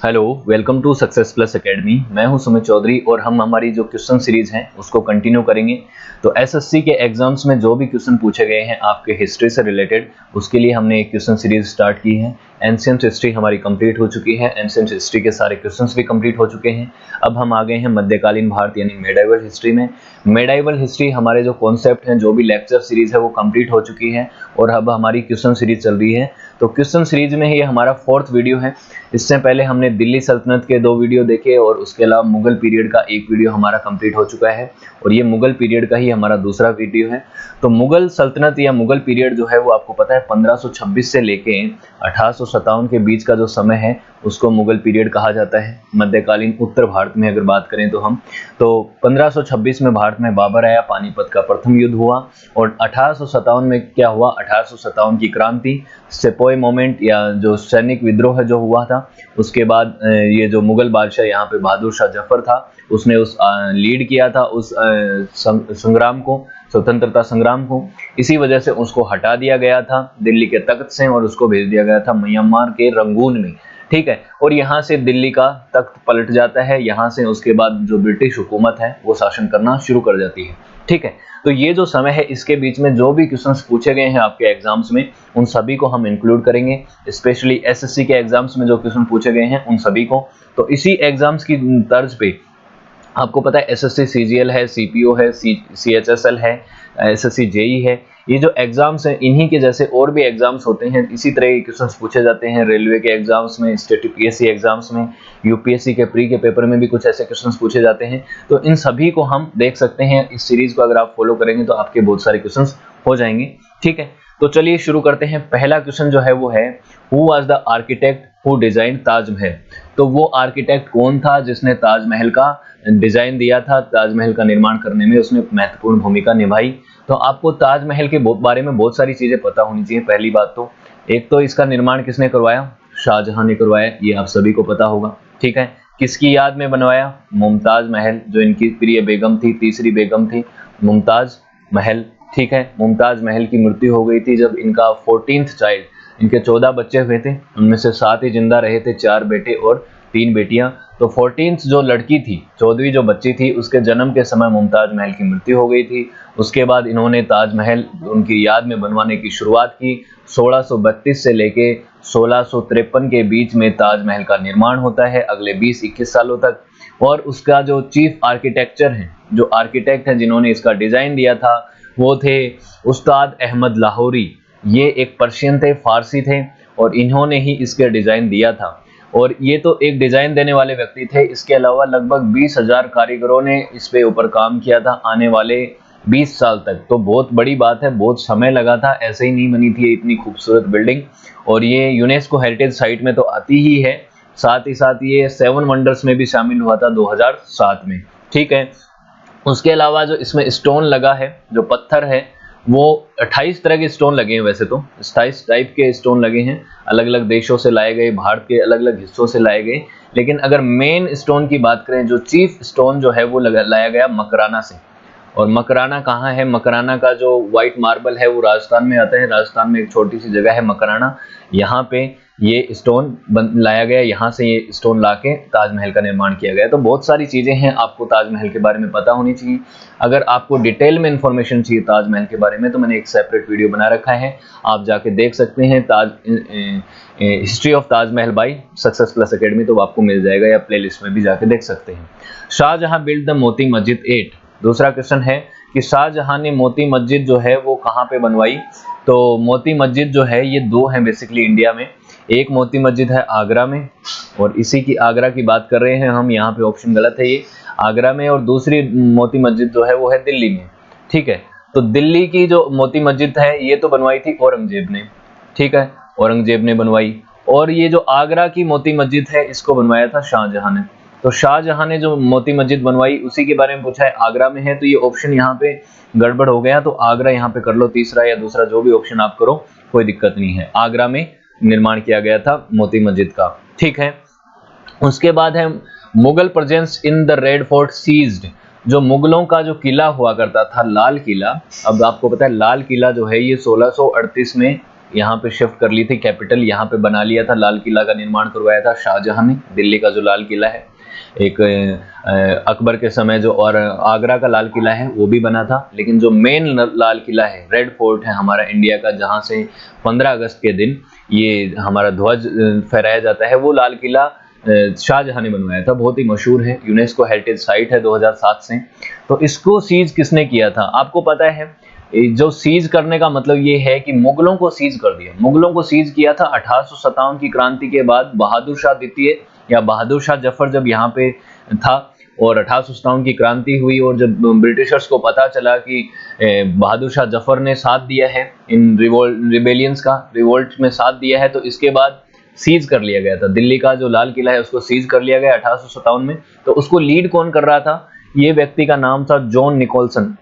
Hello, welcome to Success Plus Academy. मैं हूं सुमित चौधरी और हम हमारी जो क्वेश्चन सीरीज हैं उसको कंटिन्यू करेंगे। तो एसएससी के एग्जाम्स में जो भी क्वेश्चन पूछे गए हैं आपके हिस्ट्री से रिलेटेड, उसके लिए हमने एक क्वेश्चन सीरीज स्टार्ट की है। एंशिएंट हिस्ट्री हमारी कंप्लीट हो चुकी है, एंशिएंट हिस्ट्री के सारे क्वेश्चंस भी कंप्लीट हो चुके हैं। अब हम आ गए हैं मध्यकालीन भारत यानी मेडाइवल हिस्ट्री में। मेडाइवल हिस्ट्री हमारे जो कॉन्सेप्ट हैं, जो भी लेक्चर सीरीज है वो कंप्लीट हो चुकी है और अब हमारी क्वेश्चन सीरीज चल रही है। तो क्वेश्चन सीरीज में ये हमारा 4th वीडियो है। इससे पहले हमने दिल्ली सल्तनत के 2 वीडियो देखे और उसके अलावा मुगल पीरियड का एक वीडियो हमारा कंप्लीट हो चुका है और ये मुगल पीरियड का ही हमारा दूसरा वीडियो है। तो मुगल सल्तनत या मुगल पीरियड जो है वो आपको पता है 1526 से लेके 1857 के बीच का जो समय है उसको मुगल पीरियड कहा जाता है। मध्यकालीन उत्तर भारत में अगर बात करें तो 1526 में भारत में बाबर आया, पानीपत का प्रथम युद्ध हुआ और 1857 में क्या हुआ, 1857 की क्रांति, सेपोई मोमेंट या जो सैनिक विद्रोह जो हुआ था। उसके बाद ये जो मुगल बादशाह यहाँ पे बहादुर शाह जफर था, उसने उस लीड किया था उस संग्राम को, स्वतंत्रता संग्राम को। इसी वजह से उसको हटा दिया गया था दिल्ली के तख्त से और उसको भेज दिया गया था म्यांमार के रंगून में। ठीक है, और यहाँ से दिल्ली का तख्त पलट जाता है। यहाँ से उसके बाद जो ब्रिटिश हुकूमत है वो शासन करना शुरू कर जाती है। ठीक है, तो ये जो समय है इसके बीच में जो भी क्वेश्चंस पूछे गए हैं आपके एग्जाम्स में उन सभी को हम इंक्लूड करेंगे। स्पेशली एसएससी के एग्जाम्स में जो क्वेश्चन पूछे गए हैं उन सभी को। तो इसी एग्जाम्स की तर्ज पे आपको पता है एसएससी सीजीएल है, सीपीओ है, सीएचएसएल है, एसएससी जेई है। ये जो एग्जाम्स हैं इन्हीं के जैसे और भी एग्जाम्स होते हैं, इसी तरह के क्वेश्चंस पूछे जाते हैं रेलवे के एग्जाम्स में, स्टेट पीएससी एग्जाम्स में, यूपीएससी के प्री के पेपर में भी कुछ ऐसे क्वेश्चंस पूछे जाते हैं। तो इन सभी को हम देख सकते हैं। इस सीरीज को अगर आप फॉलो करेंगे तो आपके बहुत सारे क्वेश्चंस हो जाएंगे। ठीक है, तो चलिए शुरू करते हैं। पहला क्वेश्चन जो है वो है, who was the architect who design Taj Mahal. तो वो आर्किटेक्ट कौन था जिसने ताजमहल का डिजाइन दिया था, ताजमहल का निर्माण करने में उसने महत्वपूर्ण भूमिका निभाई। तो आपको ताजमहल के बारे में बहुत सारी चीजें पता होनी चाहिए। पहली बात तो एक तो इसका निर्माण किसने करवाया, शाहजहां ने करवाया, ये आप सभी को पता होगा। ठीक है, किसकी याद में बनवाया, मुमताज महल, जो इनकी प्रिय बेगम थी, तीसरी बेगम थी मुमताज महल। ठीक है, मुमताज महल की मृत्यु हो गई थी जब इनका 14th चाइल्ड, इनके 14 बच्चे हुए थे, उनमें से 7 ही जिंदा रहे थे, 4 बेटे और 3 बेटियां। तो 14th जो लड़की थी, 14वीं जो बच्ची थी, उसके जन्म के समय मुमताज महल की मृत्यु हो गई थी। उसके बाद इन्होंने ताजमहल उनकी याद में बनवाने की शुरुआत की। 1632 से लेके 1653 के बीच में ताजमहल का निर्माण होता है, अगले 20-21 सालों तक। और उसका जो चीफ आर्किटेक्चर है, जो आर्किटेक्ट हैं जिन्होंने इसका डिजाइन दिया था, वो थे उस्ताद अहमद लाहौरी। ये एक पर्शियन थे, फारसी थे और इन्होंने ही इसका डिजाइन दिया था। और ये तो एक डिजाइन देने वाले व्यक्ति थे, इसके अलावा लगभग 20,000 कारीगरों ने इस पे ऊपर काम किया था आने वाले 20 साल तक। तो बहुत बड़ी बात है, बहुत समय लगा था, ऐसे ही नहीं बनी थी इतनी खूबसूरत बिल्डिंग। और ये यूनेस्को हेरिटेज साइट में तो आती ही है, साथ ही साथ ये 7 वंडर्स में भी शामिल हुआ था 2007 में। ठीक है, उसके अलावा जो इसमें स्टोन लगा है, जो पत्थर है, वो 28 तरह के स्टोन लगे हैं। वैसे तो 28 टाइप के स्टोन लगे हैं, अलग अलग देशों से लाए गए, भारत के अलग अलग हिस्सों से लाए गए। लेकिन अगर मेन स्टोन की बात करें, जो चीफ स्टोन जो है वो लाया गया मकराना से। और मकराना कहाँ है, मकराना का जो व्हाइट मार्बल है वो राजस्थान में आता है। राजस्थान में एक छोटी सी जगह है मकराना, यहाँ पे ये स्टोन लाया गया, यहाँ से ये स्टोन लाके ताजमहल का निर्माण किया गया। तो बहुत सारी चीजें हैं आपको ताजमहल के बारे में पता होनी चाहिए। अगर आपको डिटेल में इंफॉर्मेशन चाहिए ताजमहल के बारे में तो मैंने एक सेपरेट वीडियो बना रखा है, आप जाके देख सकते हैं, history of Taj Mahal by Success Plus Academy, तो आपको मिल जाएगा, या प्लेलिस्ट में भी जाके देख सकते हैं। Shahjahan build the Moti Masjid 8। दूसरा क्वेश्चन है कि शाहजहां ने मोती मस्जिद जो है वो कहाँ पे बनवाई। तो मोती मस्जिद जो है ये 2 हैं बेसिकली इंडिया में। एक मोती मस्जिद है आगरा में, और इसी की आगरा की बात कर रहे हैं हम, यहाँ पे ऑप्शन गलत है, ये आगरा में। और दूसरी मोती मस्जिद जो है वो है दिल्ली में। ठीक है, तो दिल्ली की जो मोती मस्जिद है ये तो बनवाई थी औरंगजेब ने। ठीक है, औरंगजेब ने बनवाई। और ये जो आगरा की मोती मस्जिद है इसको बनवाया था शाहजहां ने। तो शाहजहां ने जो मोती मस्जिद बनवाई उसी के बारे में पूछा है, आगरा में है, तो ये ऑप्शन यहाँ पे गड़बड़ हो गया। तो आगरा यहाँ पे कर लो, तीसरा या दूसरा जो भी ऑप्शन आप करो कोई दिक्कत नहीं है। आगरा में निर्माण किया गया था मोती मस्जिद का। ठीक है, उसके बाद है Mughal presence in the Red Fort seized. जो मुगलों का जो किला हुआ करता था लाल किला, अब आपको पता है लाल किला जो है ये 1638 में यहाँ पे शिफ्ट कर ली थी कैपिटल, यहाँ पे बना लिया था, लाल किला का निर्माण करवाया था शाहजहां ने। दिल्ली का जो लाल किला है एक अकबर के समय जो, और आगरा का लाल किला है वो भी बना था, लेकिन जो मेन लाल किला है, रेड फोर्ट है हमारा इंडिया का, जहाँ से 15 अगस्त के दिन ये हमारा ध्वज फहराया जाता है, वो लाल किला शाहजहां ने बनवाया था। बहुत ही मशहूर है, यूनेस्को हेरिटेज साइट है 2007 से। तो इसको सीज किसने किया था आपको पता है? जो सीज करने का मतलब ये है कि मुगलों को सीज कर दिया। मुगलों को सीज किया था 1857 की क्रांति के बाद बहादुर शाह द्वितीय या बहादुर शाह जफर जब यहाँ पे था, और 1857 की क्रांति हुई, और जब ब्रिटिशर्स को पता चला कि बहादुर शाह जफर ने साथ दिया है इन रिबेलियंस का, रिवोल्ट में साथ दिया है, तो इसके बाद सीज कर लिया गया था। दिल्ली का जो लाल किला है उसको सीज कर लिया गया 1857 में। तो उसको लीड कौन कर रहा था? ये व्यक्ति का नाम था जॉन निकोलसन।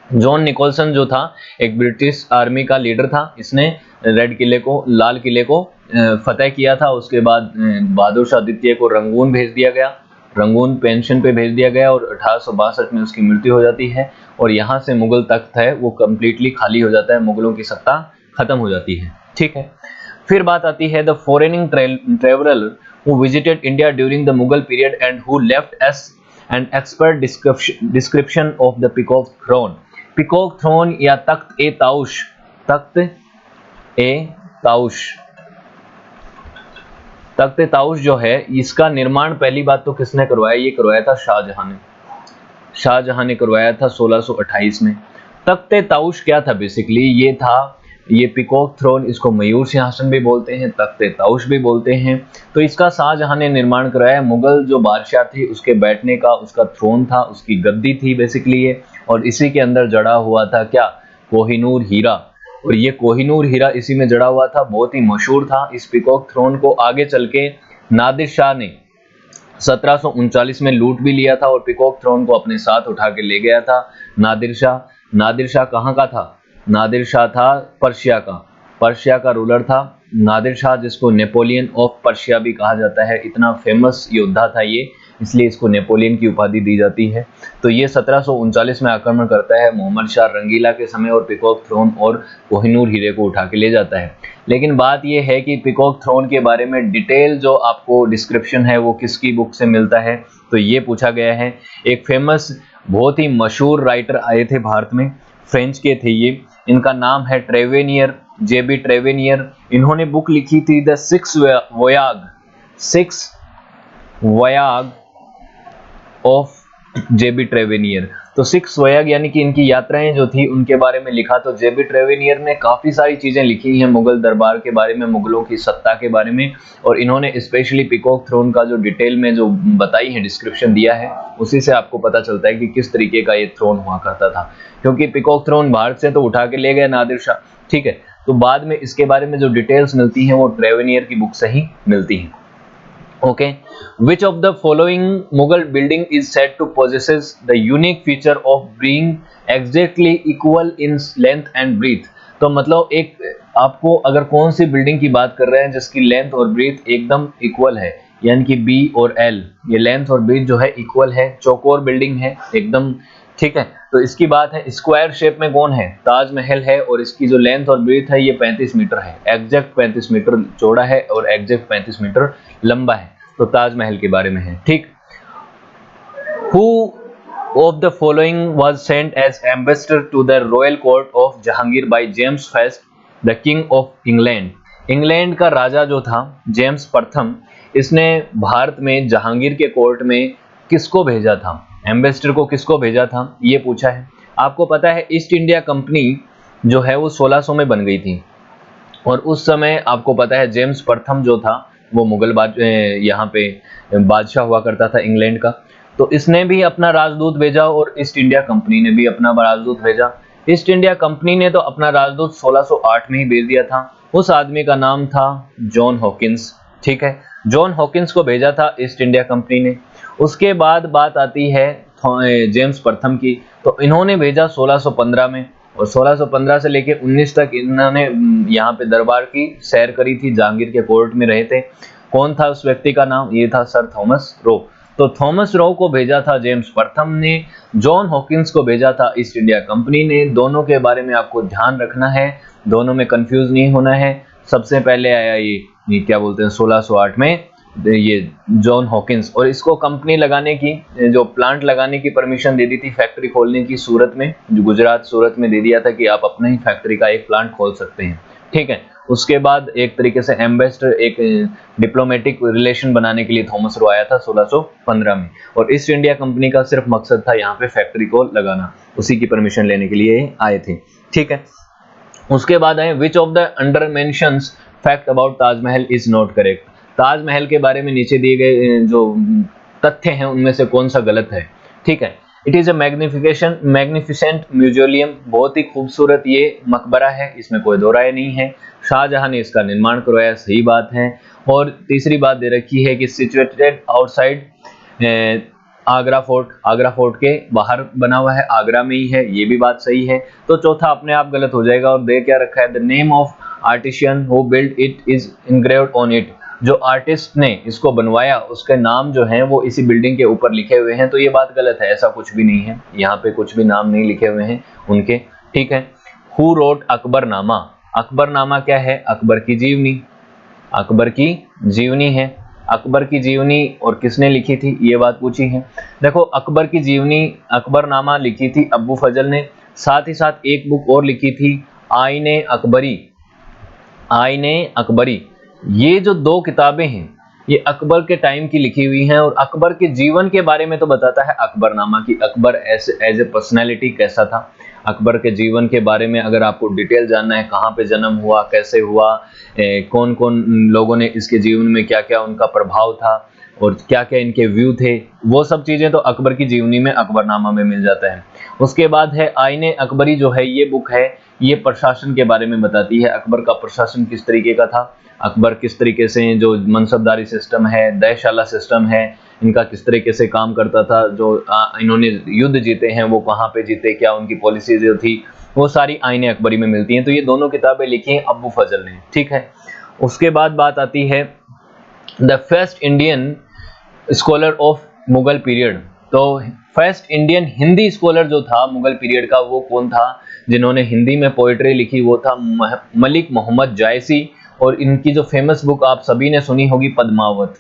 जॉन निकोलसन जो था एक ब्रिटिश आर्मी का लीडर था। इसने रेड किले को, लाल किले को फतेह किया था। उसके बाद बहादुर शाह द्वितीय को रंगून भेज दिया गया, रंगून पेंशन पे भेज दिया गया, और 1862 में उसकी मृत्यु हो जाती है। और यहाँ से मुगल तख्त है वो कम्प्लीटली खाली हो जाता है, मुगलों की सत्ता खत्म हो जाती है। ठीक है, फिर बात आती है the foreign traveller who visited India during the Mughal period and who left us an expert description of the peacock throne. Peacock throne या तख्त ए ताउश, तख्त ए ताउश, तख्त ए ताउश जो है, इसका निर्माण पहली बात तो किसने करवाया? ये करवाया था शाहजहां ने। शाहजहां ने करवाया था 1628 में। तख्त ए ताउश क्या था? बेसिकली ये था, ये पीकॉक थ्रोन, इसको मयूर सिंहासन भी बोलते हैं, तख्त ए ताउश भी बोलते हैं। तो इसका शाहजहां ने निर्माण कराया। मुगल जो बादशाह थी उसके बैठने का उसका थ्रोन था, उसकी गद्दी थी बेसिकली ये, और इसी के अंदर जड़ा हुआ था क्या? कोहिनूर हीरा। और ये कोहिनूर हीरा इसी में जड़ा हुआ था, बहुत ही मशहूर था। इस पीकॉक थ्रोन को आगे चल के नादिर शाह ने 1739 में लूट भी लिया था, और पीकॉक थ्रोन को अपने साथ उठा के ले गया था नादिर शाह। नादिर शाह कहाँ का था? नादिर शाह था पर्शिया का, पर्शिया का रूलर था नादिर शाह, जिसको नेपोलियन ऑफ पर्शिया भी कहा जाता है। इतना फेमस योद्धा था ये, इसलिए इसको नेपोलियन की उपाधि दी जाती है। तो ये 1739 में आक्रमण करता है मोहम्मद शाह रंगीला के समय, और पीकॉक थ्रोन और कोहिनूर हीरे को उठा के ले जाता है। लेकिन बात यह है कि पीकॉक थ्रोन के बारे में डिटेल जो आपको डिस्क्रिप्शन है वो किसकी बुक से मिलता है? तो ये पूछा गया है। एक फेमस बहुत ही मशहूर राइटर आए थे भारत में, फ्रेंच के थे ये, इनका नाम है ट्रेवेनियर, जेबी ट्रेवेनियर। इन्होंने बुक लिखी थी द सिक्स वयाग ऑफ जेबी ट्रेवेनियर। तो सिक्स वयाग यानी कि इनकी यात्राएं जो थी उनके बारे में लिखा। तो जेबी ट्रेवेनियर ने काफी सारी चीजें लिखी हैं मुगल दरबार के बारे में, मुगलों की सत्ता के बारे में, और इन्होंने स्पेशली पीकॉक थ्रोन का जो डिटेल में जो बताई है, डिस्क्रिप्शन दिया है, उसी से आपको पता चलता है कि किस तरीके का ये थ्रोन हुआ करता था। क्योंकि पीकॉक थ्रोन भारत से तो उठा के ले गए नादिर शाह, ठीक है, तो बाद में इसके बारे में जो डिटेल्स मिलती हैं वो ट्रेवेनियर की बुक से ही मिलती हैं। Okay, which of the following Mughal building is said to possesses the unique feature of being exactly equal in length and breadth? तो मतलब एक आपको अगर कौन सी बिल्डिंग की बात कर रहे हैं जिसकी लेंथ और ब्रीथ एकदम इक्वल है, यानी कि बी और एल, ये लेंथ और ब्रीथ जो है इक्वल है, चौकोर बिल्डिंग है एकदम, ठीक है। तो इसकी बात है स्क्वायर शेप में कौन है? ताजमहल है, और इसकी जो लेंथ और ब्रीथ है ये 35 मीटर है, एग्जैक्ट 35 मीटर चौड़ा है और एग्जैक्ट 35 मीटर लंबा है। तो ताजमहल के बारे में है, ठीक। Who of the following was sent as ambassador to the royal court of Jahangir by James I, the king of England? England का राजा जो था जेम्स प्रथम, इसने भारत में जहांगीर के कोर्ट में किसको भेजा था? एम्बेसडर को किसको भेजा था, ये पूछा है। आपको पता है ईस्ट इंडिया कंपनी जो है वो 1600 में बन गई थी, और उस समय आपको पता है जेम्स प्रथम जो था वो मुगल यहाँ पे बादशाह हुआ करता था इंग्लैंड का। तो इसने भी अपना राजदूत भेजा और ईस्ट इंडिया कंपनी ने भी अपना राजदूत भेजा। ईस्ट इंडिया कंपनी ने तो अपना राजदूत 1608 में ही भेज दिया था। उस आदमी का नाम था जॉन हॉकिंस, ठीक है, जॉन हॉकिंस को भेजा था ईस्ट इंडिया कंपनी ने। उसके बाद बात आती है जेम्स प्रथम की, तो इन्होंने भेजा 1615 में, और 1615 से लेके 19 तक इन्होंने यहाँ पे दरबार की सैर करी थी, जहांगीर के कोर्ट में रहे थे। कौन था उस व्यक्ति का नाम? ये था सर थॉमस रो। तो थॉमस रो को भेजा था जेम्स प्रथम ने, जॉन हॉकिंस को भेजा था ईस्ट इंडिया कंपनी ने। दोनों के बारे में आपको ध्यान रखना है, दोनों में कंफ्यूज नहीं होना है। सबसे पहले आया ये क्या बोलते हैं 1608 में ये जॉन हॉकिंस, और इसको कंपनी लगाने की, जो प्लांट लगाने की परमिशन दे दी थी फैक्ट्री खोलने की सूरत में, जो गुजरात सूरत में दे दिया था कि आप अपने ही फैक्ट्री का एक प्लांट खोल सकते हैं। ठीक है, उसके बाद एक तरीके से एम्बेसडर, एक डिप्लोमेटिक रिलेशन बनाने के लिए थॉमस रो आया था 1615 में, और ईस्ट इंडिया कंपनी का सिर्फ मकसद था यहाँ पे फैक्ट्री को लगाना, उसी की परमिशन लेने के लिए आए थे। ठीक है, उसके बाद है which of the under mentions fact about Taj Mahal is not correct. Taj Mahal के बारे में नीचे दिए गए जो तथ्य हैं उनमें से कौन सा गलत है। ठीक है, it is a magnificent museum, बहुत ही खूबसूरत ये मकबरा है, इसमें कोई दो राय नहीं है। शाहजहां ने इसका निर्माण करवाया, सही बात है। और तीसरी बात दे रखी है कि सिचुएटेड आउटसाइड आगरा फोर्ट के बाहर बना हुआ है, आगरा में ही है, ये भी बात सही है। तो चौथा अपने आप गलत हो जाएगा। और दे क्या रखा है, the name of artisan who build it is engraved on it, जो आर्टिस्ट ने इसको बनवाया उसके नाम जो हैं वो इसी बिल्डिंग के ऊपर लिखे हुए हैं। तो ये बात गलत है, ऐसा कुछ भी नहीं है, यहाँ पे कुछ भी नाम नहीं लिखे हुए हैं उनके। ठीक है, हु रोट अकबरनामा, अकबरनामा क्या है, अकबर की जीवनी, अकबर की जीवनी है। अकबर की जीवनी और किसने लिखी थी, ये बात पूछी है। देखो, अकबर की जीवनी, अकबरनामा लिखी थी अब्बू फजल ने, साथ ही साथ एक बुक और लिखी थी आईने अकबरी, आईने अकबरी। ये जो दो किताबें हैं ये अकबर के टाइम की लिखी हुई हैं, और अकबर के जीवन के बारे में तो बताता है अकबरनामा कि अकबर एज ए पर्सनैलिटी कैसा था। अकबर के जीवन के बारे में अगर आपको डिटेल जानना है, कहाँ पे जन्म हुआ, कैसे हुआ, कौन कौन लोगों ने इसके जीवन में क्या क्या उनका प्रभाव था और क्या क्या इनके व्यू थे, वो सब चीज़ें तो अकबर की जीवनी में, अकबरनामा में मिल जाता है। उसके बाद है आईने अकबरी, जो है ये बुक है, ये प्रशासन के बारे में बताती है, अकबर का प्रशासन किस तरीके का था, अकबर किस तरीके से जो मनसबदारी सिस्टम है, दयशाला सिस्टम है, इनका किस तरीके से काम करता था, जो इन्होंने युद्ध जीते हैं वो कहाँ पे जीते, क्या उनकी पॉलिसी जो थी, वो सारी आईने अकबरी में मिलती हैं। तो ये दोनों किताबें लिखी हैं अब्बू फजल ने। ठीक है, उसके बाद बात आती है the first Indian scholar of Mughal period. तो फर्स्ट इंडियन हिंदी स्कॉलर जो था मुगल पीरियड का, वो कौन था, जिन्होंने हिंदी में पोइट्री लिखी, वो था मलिक मोहम्मद जायसी। और इनकी जो फेमस बुक आप सभी ने सुनी होगी पद्मावत,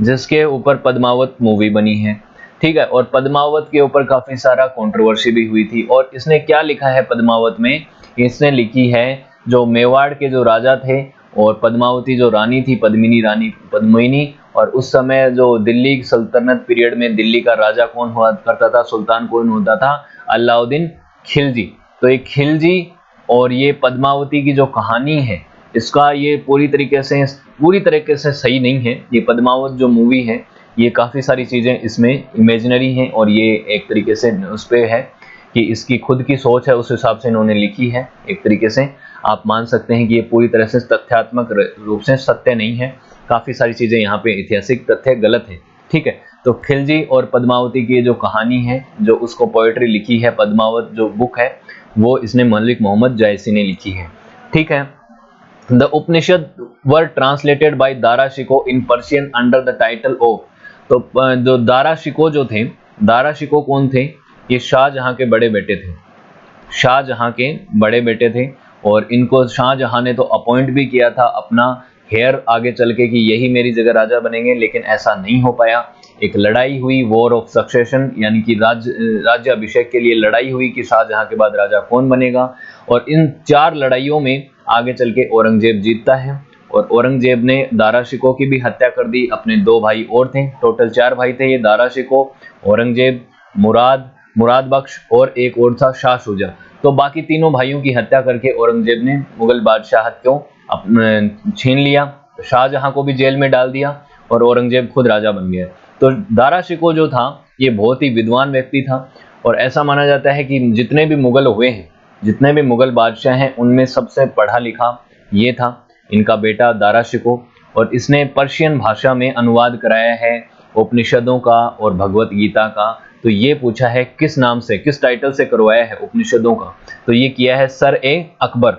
जिसके ऊपर पद्मावत मूवी बनी है। ठीक है, और पद्मावत के ऊपर काफी सारा कंट्रोवर्सी भी हुई थी। और इसने क्या लिखा है पद्मावत में, इसने लिखी है जो मेवाड़ के जो राजा थे और पद्मावती जो रानी थी, पद्मिनी रानी पद्मिनी, और उस समय जो दिल्ली सल्तनत पीरियड में दिल्ली का राजा कौन हुआ करता था, सुल्तान कौन होता था, अलाउद्दीन खिलजी। तो ये खिलजी और ये पद्मावती की जो कहानी है, इसका ये पूरी तरीके से सही नहीं है। ये पद्मावत जो मूवी है, ये काफ़ी सारी चीज़ें इसमें इमेजिनरी हैं, और ये एक तरीके से उस पे है कि इसकी खुद की सोच है, उस हिसाब से इन्होंने लिखी है। एक तरीके से आप मान सकते हैं कि ये पूरी तरह से तथ्यात्मक रूप से सत्य नहीं है, काफ़ी सारी चीज़ें यहाँ पे ऐतिहासिक तथ्य गलत है। ठीक है, तो खिलजी और पद्मावती की जो कहानी है, जो उसको पोएट्री लिखी है, पद्मावत जो बुक है, वो इसने मलिक मोहम्मद जायसी ने लिखी है। ठीक है, the Upanishad were translated bye Dara Shikoh in Persian under the title of. तो जो दारा शिको जो थे, दारा शिको कौन थे, ये शाहजहां के बड़े बेटे थे, शाहजहां के बड़े बेटे थे। और इनको शाहजहां ने तो अपॉइंट भी किया था अपना हेयर आगे चल के कि यही मेरी जगह राजा बनेंगे, लेकिन ऐसा नहीं हो पाया। एक लड़ाई हुई, वॉर ऑफ सक्सेशन, यानी कि राज्य अभिषेक के लिए लड़ाई हुई कि शाहजहां के बाद राजा कौन बनेगा। और इन 4 लड़ाइयों में आगे चल के औरंगजेब जीतता है, और औरंगजेब ने दारा शिको की भी हत्या कर दी। अपने 2 भाई और थे, टोटल 4 भाई थे ये, दारा शिको, औरंगजेब, मुराद बख्श और एक और था शाह शुजा। तो बाकी तीनों भाइयों की हत्या करके औरंगजेब ने मुगल बादशाहत को छीन लिया, शाहजहां को भी जेल में डाल दिया, और औरंगजेब खुद राजा बन गया। तो दारा शिको जो था ये बहुत ही विद्वान व्यक्ति था, और ऐसा माना जाता है कि जितने भी मुगल हुए हैं, जितने भी मुगल बादशाह हैं, उनमें सबसे पढ़ा लिखा ये था, इनका बेटा दारा शिको। और इसने पर्शियन भाषा में अनुवाद कराया है उपनिषदों का और भगवत गीता का। तो ये पूछा है किस नाम से, किस टाइटल से करवाया है उपनिषदों का, तो ये किया है सर ए अकबर,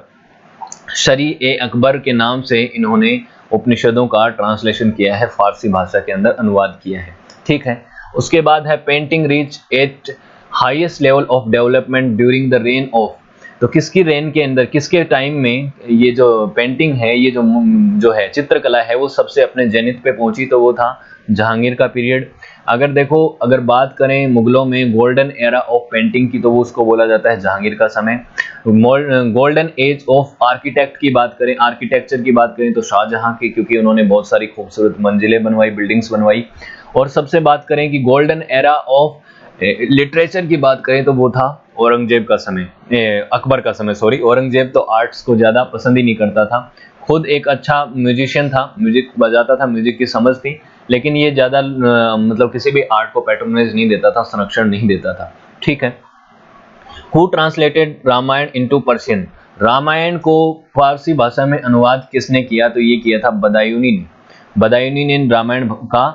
शरी ए अकबर के नाम से इन्होंने उपनिषदों का ट्रांसलेशन किया है, फारसी भाषा के अंदर अनुवाद किया है। ठीक है। उसके बाद है painting reach at highest level of development during the reign of, तो किसकी रेन के अंदर, किसके टाइम में ये जो पेंटिंग है, ये जो है चित्रकला है, वो सबसे अपने जेनिथ पे पहुंची, तो वो था जहांगीर का पीरियड। अगर देखो, अगर बात करें मुगलों में गोल्डन एरा ऑफ पेंटिंग की, तो वो उसको बोला जाता है जहांगीर का समय। गोल्डन एज ऑफ आर्किटेक्ट की बात करें, आर्किटेक्चर की बात करें, तो शाहजहां की, क्योंकि उन्होंने बहुत सारी खूबसूरत मंजिलें बनवाई, बिल्डिंग्स बनवाई। और सबसे बात करें कि गोल्डन एरा ऑफ लिटरेचर की बात करें, तो वो था औरंगजेब का समय, अकबर का समय, सॉरी। औरंगजेब तो आर्ट्स को ज़्यादा पसंद ही नहीं करता था, खुद एक अच्छा म्यूजिशियन था, म्यूजिक बजाता था, म्यूजिक की समझ थी, लेकिन ये ज़्यादा मतलब किसी भी आर्ट को पैट्रोनाइज नहीं देता था, संरक्षण नहीं देता था, ठीक है। Who translated Ramayana into Persian, Ramayana को फारसी भाषा में अनुवाद किसने किया, तो ये किया था बदायूनी ने। बदायूनी ने रामायण का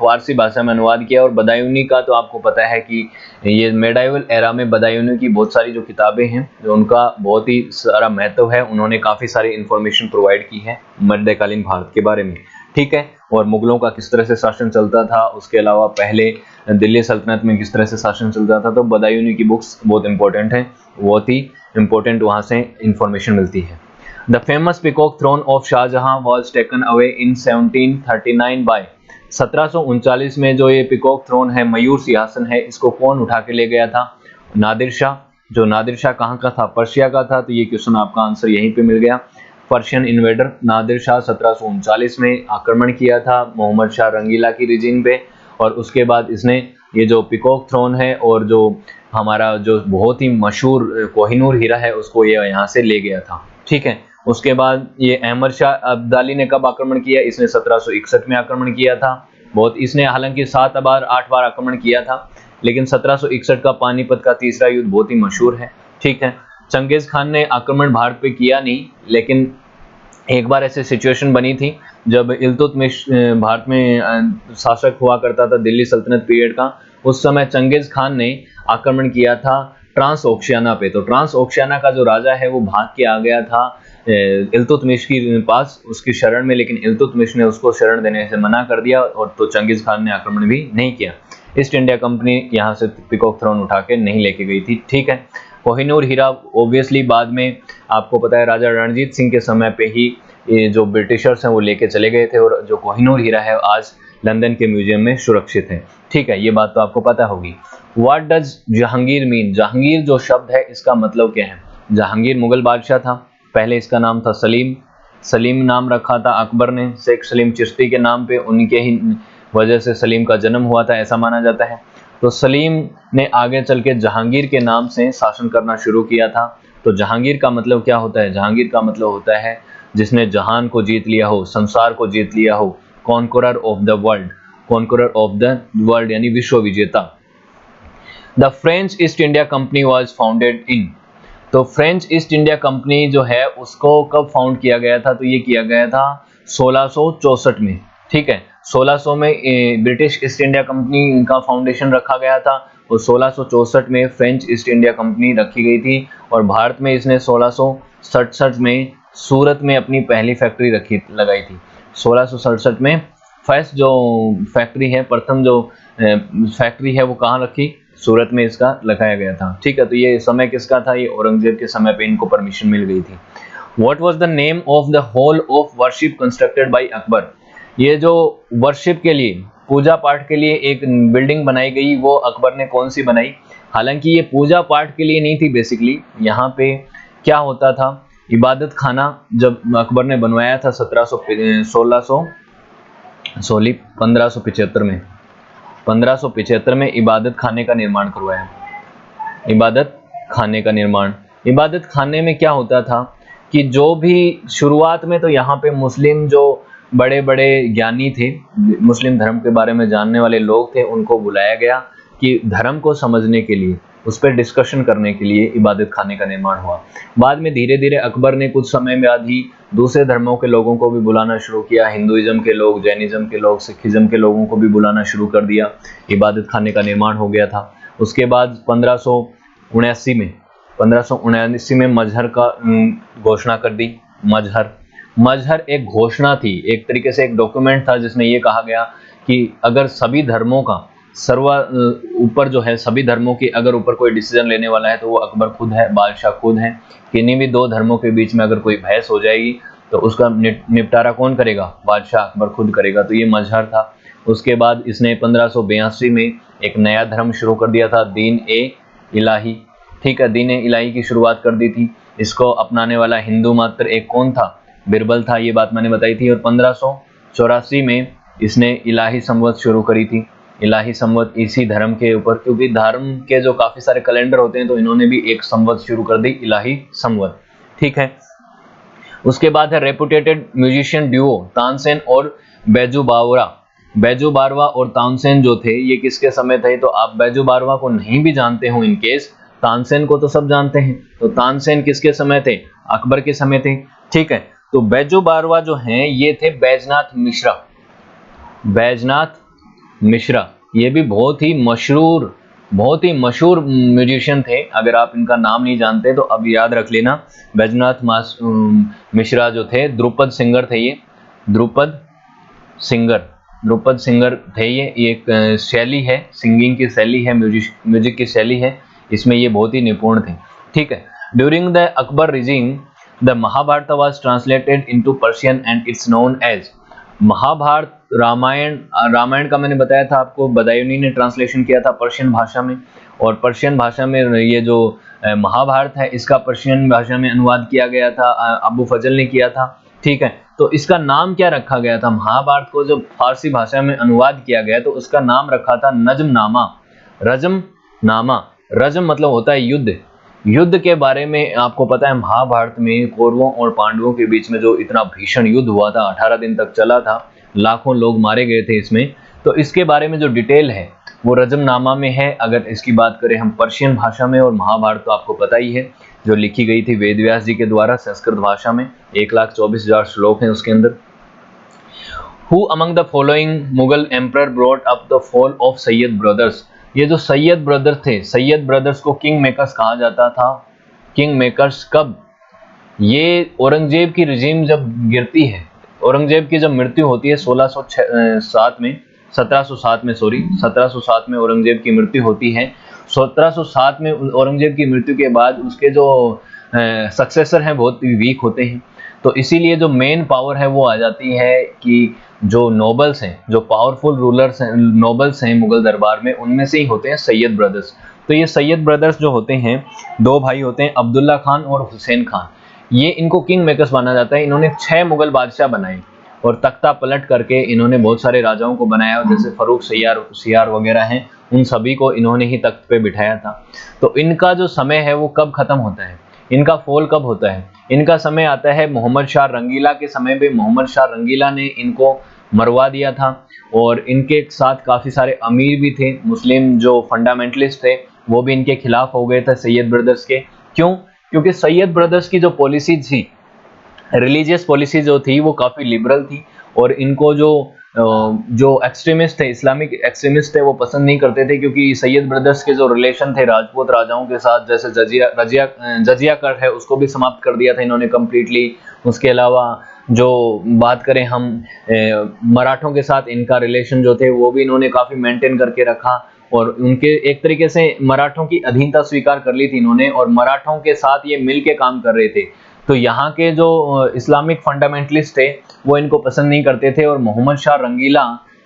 फारसी भाषा में अनुवाद किया। और बदायूनी का तो आपको पता है कि ये मेडाइवल एरा में बदायूनी की बहुत सारी जो किताबें हैं, जो उनका बहुत ही सारा महत्व है, उन्होंने काफ़ी सारी इंफॉर्मेशन प्रोवाइड की है मध्यकालीन भारत के बारे में, ठीक है। और मुगलों का किस तरह से शासन चलता था, उसके अलावा पहले दिल्ली सल्तनत में किस तरह से शासन चलता था, तो बदायूनी की बुक्स बहुत इंपॉर्टेंट है, बहुत ही इंपॉर्टेंट वहाँ से इंफॉर्मेशन मिलती है। The famous peacock throne of Shah Jahan was taken away in 1739 by, 1739 में जो ये पिकॉक थ्रोन है, मयूर सिंहासन है, इसको कौन उठा के ले गया था, नादिर शाह। जो नादिर शाह कहाँ का था, पर्शिया का था, तो ये क्वेश्चन आपका आंसर यहीं पे मिल गया। पर्शियन इन्वेडर नादिर शाह 1739 में आक्रमण किया था मोहम्मद शाह रंगीला की रिजीन पे, और उसके बाद इसने ये जो पिकॉक थ्रोन है और जो हमारा जो बहुत ही मशहूर कोहिनूर हीरा है, उसको ये यहाँ से ले गया था, ठीक है। उसके बाद ये अहमद शाह अब्दाली ने कब आक्रमण किया, इसने 1761 में आक्रमण किया था। बहुत, इसने हालांकि 7 बार 8 बार आक्रमण किया था, लेकिन 1761 का पानीपत का तीसरा युद्ध बहुत ही मशहूर है, ठीक है। चंगेज खान ने आक्रमण भारत पे किया नहीं, लेकिन एक बार ऐसी सिचुएशन बनी थी जब इल्तुतमिश भारत में शासक हुआ करता था दिल्ली सल्तनत पीरियड का, उस समय चंगेज खान ने आक्रमण किया था ट्रांस ओशियाना पे। तो ट्रांस ओशियाना का जो राजा है वो भाग के आ गया था इल्तुतमिश के पास, उसकी शरण में, लेकिन इल्तुतमिश ने उसको शरण देने से मना कर दिया, और तो चंगेज खान ने आक्रमण भी नहीं किया। ईस्ट इंडिया कंपनी यहाँ से पिकॉक थ्रोन उठा के नहीं लेके गई थी, ठीक है। कोहिनूर हीरा ऑब्वियसली बाद में आपको पता है राजा रणजीत सिंह के समय पे ही ये जो ब्रिटिशर्स हैं वो लेके चले गए थे, और जो कोहिनूर हीरा है आज लंदन के म्यूजियम में सुरक्षित है, ठीक है। ये बात तो आपको पता होगी। What does Jahangir mean, Jahangir जो शब्द है इसका मतलब क्या है। जहांगीर मुगल बादशाह था, पहले इसका नाम था सलीम, सलीम नाम रखा था अकबर ने, शेख सलीम चिश्ती के नाम पे, उनके ही वजह से सलीम का जन्म हुआ था, ऐसा माना जाता है। तो सलीम ने आगे चल के जहांगीर के नाम से शासन करना शुरू किया था। तो जहांगीर का मतलब क्या होता है, जहांगीर का मतलब होता है जिसने जहान को जीत लिया हो, संसार को जीत लिया हो, conqueror of the world, conqueror of the world यानी विश्व विजेता। The French east India company was founded in, तो फ्रेंच ईस्ट इंडिया कंपनी जो है उसको कब फाउंड किया गया था, तो ये किया गया था 1664 में, ठीक है। 1600 में ब्रिटिश ईस्ट इंडिया कंपनी का फाउंडेशन रखा गया था, और 1664 में फ्रेंच ईस्ट इंडिया कंपनी रखी गई थी, और भारत में इसने 1667 में सूरत में अपनी पहली फैक्ट्री लगाई थी। 1667 में फर्स्ट जो फैक्ट्री है, प्रथम जो फैक्ट्री है वो कहाँ रखी, सूरत में इसका लगाया गया था, ठीक है। तो ये समय किसका था, ये औरंगजेब के समय पे इनको परमिशन मिल गई थी। What was the name of the hall of worship constructed by Akbar, ये जो वर्शिप के लिए, पूजा पाठ के लिए एक बिल्डिंग बनाई गई, वो अकबर ने कौन सी बनाई। हालांकि ये पूजा पाठ के लिए नहीं थी, बेसिकली यहाँ पे क्या होता था, इबादत खाना जब अकबर ने बनवाया था 1575 में इबादत खाने का निर्माण करवाया। इबादत खाने का निर्माण, इबादत खाने में क्या होता था कि जो भी शुरुआत में तो यहाँ पे मुस्लिम जो बड़े बड़े ज्ञानी थे, मुस्लिम धर्म के बारे में जानने वाले लोग थे, उनको बुलाया गया कि धर्म को समझने के लिए, उस पर डिस्कशन करने के लिए इबादत खाने का निर्माण हुआ। बाद में धीरे धीरे अकबर ने कुछ समय बाद ही दूसरे धर्मों के लोगों को भी बुलाना शुरू किया, हिंदुइज्म के लोग, जैनिज्म के लोग, सिखिज्म के लोगों को भी बुलाना शुरू कर दिया, इबादत खाने का निर्माण हो गया था। उसके बाद 1579 में मजहर का घोषणा कर दी। मजहर एक घोषणा थी, एक तरीके से एक डॉक्यूमेंट था जिसमें यह कहा गया कि अगर सभी धर्मों का ऊपर जो है, सभी धर्मों की अगर ऊपर कोई डिसीजन लेने वाला है तो वो अकबर खुद है, बादशाह खुद है। किन्हीं भी दो धर्मों के बीच में अगर कोई बहस हो जाएगी तो उसका निपटारा कौन करेगा? बादशाह अकबर खुद करेगा। तो ये मजहर था। उसके बाद इसने 1582 में एक नया धर्म शुरू कर दिया था, दीन ए इलाही। ठीक है, दीन ए इलाही की शुरुआत कर दी थी। इसको अपनाने वाला हिंदू मात्र एक कौन था? बिरबल था। ये बात मैंने बताई थी। और 1584 में इसने इलाही संवत शुरू करी थी। इलाही संवत इसी धर्म के ऊपर, क्योंकि धर्म के जो काफी सारे कैलेंडर होते हैं तो इन्होंने भी एक संवत शुरू कर दी, इलाही संवत। ठीक है। उसके बाद है रेपुटेटेड म्यूजिशियन ड्यूओ तानसेन और बैजू बावरा। बैजू बारवा और तानसेन जो थे ये किसके समय थे? तो आप बैजू बारवा को नहीं भी जानते हो इन केस, तानसेन को तो सब जानते हैं। तो तानसेन किसके समय थे? अकबर के समय थे। ठीक है। तो बैजू बारवा जो हैं ये थे बैजनाथ मिश्रा। बैजनाथ मिश्रा ये भी बहुत ही मशहूर म्यूजिशियन थे। अगर आप इनका नाम नहीं जानते तो अब याद रख लेना। बैजनाथ मिश्रा जो थे ध्रुपद सिंगर थे। ये ध्रुपद सिंगर थे। ये एक शैली है, सिंगिंग की शैली है, म्यूजिक की शैली है, इसमें ये बहुत ही निपुण थे। ठीक है। During the Akbar regime the Mahabharata was translated into Persian and it's known as. Mahabharata Ramayana का मैंने बताया था आपको, बदायूनी ने ट्रांसलेशन किया था पर्शियन भाषा में। और पर्शियन भाषा में ये जो महाभारत है इसका पर्शियन भाषा में अनुवाद किया गया था, अबू फजल ने किया था। ठीक है। तो इसका नाम क्या रखा गया था? महाभारत को जब फारसी भाषा में अनुवाद किया गया तो उसका नाम रखा था नजमनामा, रजमनामा। रजम मतलब होता है युद्ध। युद्ध के बारे में आपको पता है, महाभारत में कौरवों और पांडवों के बीच में जो इतना भीषण युद्ध हुआ था, 18 दिन तक चला था, लाखों लोग मारे गए थे इसमें। तो इसके बारे में जो डिटेल है वो रजमनामा में है। अगर इसकी बात करें हम पर्शियन भाषा में, और महाभारत तो आपको पता ही है जो लिखी गई थी वेदव्यास जी के द्वारा संस्कृत भाषा में, 1,24,000 श्लोक हैं उसके अंदर। Who among the following Mughal emperor brought up the fall of Syed brothers? ये जो सैयद ब्रदर्स थे, सैयद ब्रदर्स को किंग मेकर्स कहा जाता था। किंग मेकर्स कब? ये औरंगजेब की रिजीम जब गिरती है, औरंगजेब की जब मृत्यु होती है 1707 में औरंगजेब की मृत्यु होती है। 1707 में औरंगजेब की मृत्यु के बाद उसके जो सक्सेसर हैं बहुत वीक होते हैं। तो इसीलिए जो मेन पावर है वो आ जाती है कि जो नोबल्स हैं, जो पावरफुल रूलर्स हैं, नोबल्स हैं मुगल दरबार में, उनमें से ही होते हैं सैयद ब्रदर्स। तो ये सैयद ब्रदर्स जो होते हैं, दो भाई होते हैं, अब्दुल्ला खान और हुसैन खान। ये इनको किंग मेकर्स माना जाता है। इन्होंने 6 मुगल बादशाह बनाए और तख्ता पलट करके इन्होंने बहुत सारे राजाओं को बनाया, जैसे फरूक सियार वगैरह हैं, उन सभी को इन्होंने ही तख्त पे बिठाया था। तो इनका जो समय है वो कब खत्म होता है? इनका फॉल कब होता है? इनका समय आता है मोहम्मद शाह रंगीला के समय पे। मोहम्मद शाह रंगीला ने इनको मरवा दिया था और इनके साथ काफ़ी सारे अमीर भी थे, मुस्लिम जो फंडामेंटलिस्ट थे वो भी इनके खिलाफ हो गए थे सैयद ब्रदर्स के। क्यों? क्योंकि सैयद ब्रदर्स की जो पॉलिसी थी, रिलीजियस पॉलिसी जो थी वो काफ़ी लिबरल थी और इनको जो एक्सट्रीमिस्ट थे, इस्लामिक एक्सट्रीमिस्ट थे, वो पसंद नहीं करते थे, क्योंकि सैयद ब्रदर्स के जो रिलेशन थे राजपूत राजाओं के साथ, जैसे जजिया कर है उसको भी समाप्त कर दिया था इन्होंने कम्प्लीटली। उसके अलावा जो बात करें हम मराठों के साथ, इनका रिलेशन जो थे वो भी इन्होंने काफ़ी मेंटेन करके रखा और उनके एक तरीके से मराठों की अधीनता स्वीकार कर ली थी इन्होंने, और मराठों के साथ ये मिल के काम कर रहे थे। तो यहाँ के जो इस्लामिक फंडामेंटलिस्ट थे वो इनको पसंद नहीं करते थे और मोहम्मद शाह रंगीला